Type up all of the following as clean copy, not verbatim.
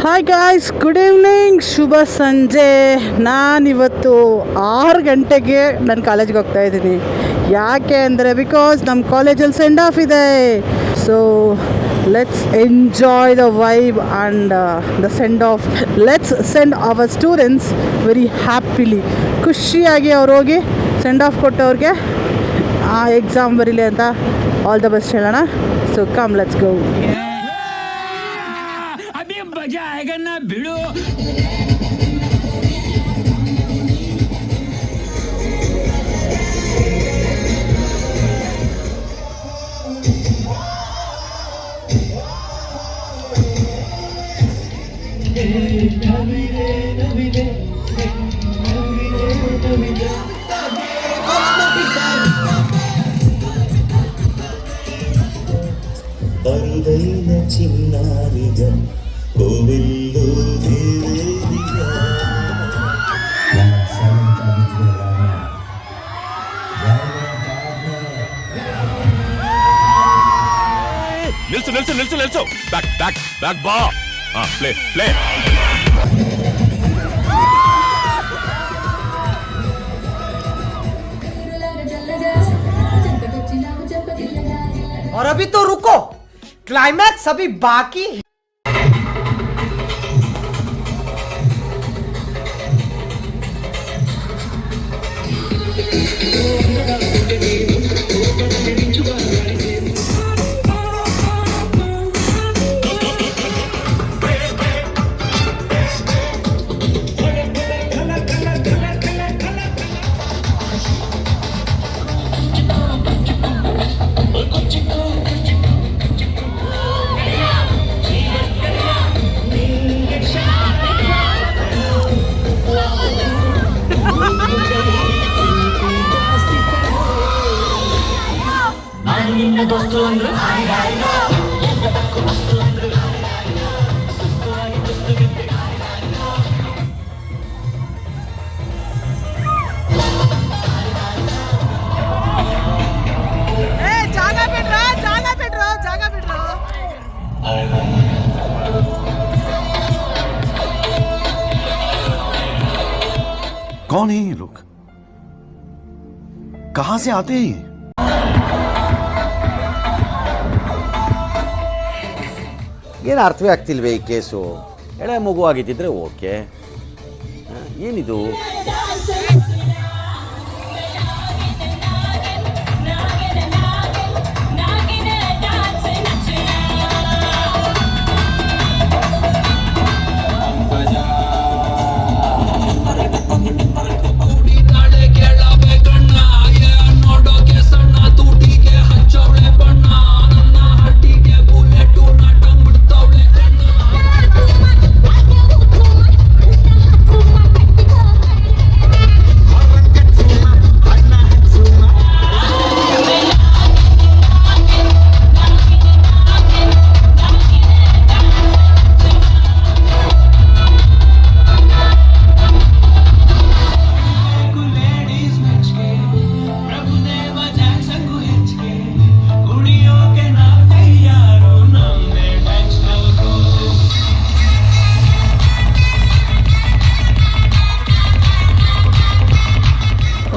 Hi guys, good evening, ಶುಭ ಸಂಜೆ. ನಾನಿವತ್ತು 6 ಗಂಟೆಗೆ ನನ್ನ ಕಾಲೇಜ್ಗೆ ಹೋಗ್ತಾ ಇದ್ದೀನಿ. ಯಾಕೆ ಅಂದರೆ ಬಿಕಾಸ್ ನಮ್ಮ ಕಾಲೇಜಲ್ಲಿ ಸೆಂಡ್ ಆಫ್ ಇದೆ. So let's enjoy the vibe and the send off. Let's send hour students very happily. ಖುಷಿಯಾಗಿ ಅವ್ರು ಹೋಗಿ ಸೆಂಡ್ ಆಫ್ ಕೊಟ್ಟವ್ರಿಗೆ ಎಕ್ಸಾಮ್ ಬರೀಲಿ ಅಂತ ಆಲ್ ದ ಬೆಸ್ಟ್ ಹೇಳೋಣ. So come, let's go. मजा आएगा ना भिड़ो. ಅರುದೈನ ಚಿನ್ನಾರಿಗ ಕೋವಿಲ್ಲು ದೇವೇರಿಗ ನಿಲ್ಸು ನಿಲ್ಸು ನಿಲ್ಸು ನಿಲ್ಸು. ಬ್ಯಾಕ್ ಬ್ಯಾಕ್ ಬ್ಯಾಕ್ ಬಾ. Play play. और अभी तो रुको, क्लाइमैक्स अभी बाकी है. कौन है ये लोग? कहां से आते हैं? ಏನು ಅರ್ಥವೇ ಆಗ್ತಿಲ್ವೇ ಈ ಕೇಸು? ಎಳೆ ಮಗು ಆಗಿದ್ದಿದ್ರೆ ಓಕೆ, ಏನಿದು?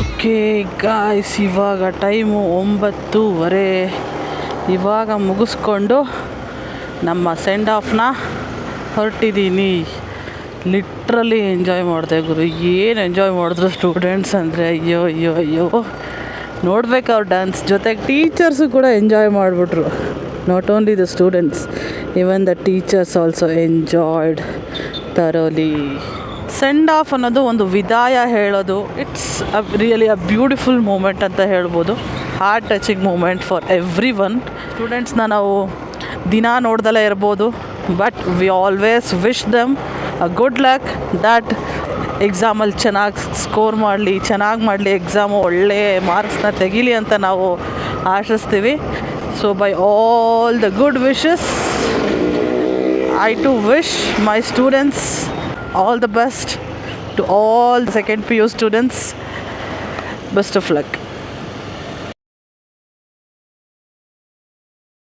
ಓಕೆ ಗಾಯ್ಸ್, ಇವಾಗ ಟೈಮು 9:30. ಇವಾಗ ಮುಗಿಸ್ಕೊಂಡು ನಮ್ಮ ಸೆಂಡ್ ಆಫ್ನ ಹೊರಟಿದ್ದೀನಿ. ಲಿಟ್ರಲಿ ಎಂಜಾಯ್ ಮಾಡಿದೆ ಗುರು. ಏನು ಎಂಜಾಯ್ ಮಾಡಿದ್ರು ಸ್ಟೂಡೆಂಟ್ಸ್ ಅಂದರೆ, ಅಯ್ಯೋ ಅಯ್ಯೋ ಅಯ್ಯೋ, ನೋಡ್ಬೇಕು ಅವ್ರ ಡ್ಯಾನ್ಸ್. ಜೊತೆಗೆ ಟೀಚರ್ಸು ಕೂಡ ಎಂಜಾಯ್ ಮಾಡಿಬಿಟ್ರು. Not only the students, even the teachers also enjoyed thoroughly. Send off ಅನ್ನೋದು ಒಂದು ವಿದಾಯ ಹೇಳೋದು. It's really a beautiful moment ಅಂತ ಹೇಳ್ಬೋದು. Heart touching moment for everyone. ಸ್ಟೂಡೆಂಟ್ಸ್ನ ನಾವು ದಿನ ನೋಡ್ದಲೇ ಇರ್ಬೋದು, but we always wish them a good luck, that ಎಕ್ಸಾಮಲ್ಲಿ ಚೆನ್ನಾಗಿ ಸ್ಕೋರ್ ಮಾಡಲಿ, ಚೆನ್ನಾಗಿ ಮಾಡಲಿ, ಎಕ್ಸಾಮು ಒಳ್ಳೆಯ ಮಾರ್ಕ್ಸ್ನ ತೆಗೀಲಿ ಅಂತ ನಾವು ಆಶಿಸ್ತೀವಿ. So by all the good wishes, I to wish my students all the best. To all the second PU students, best of luck.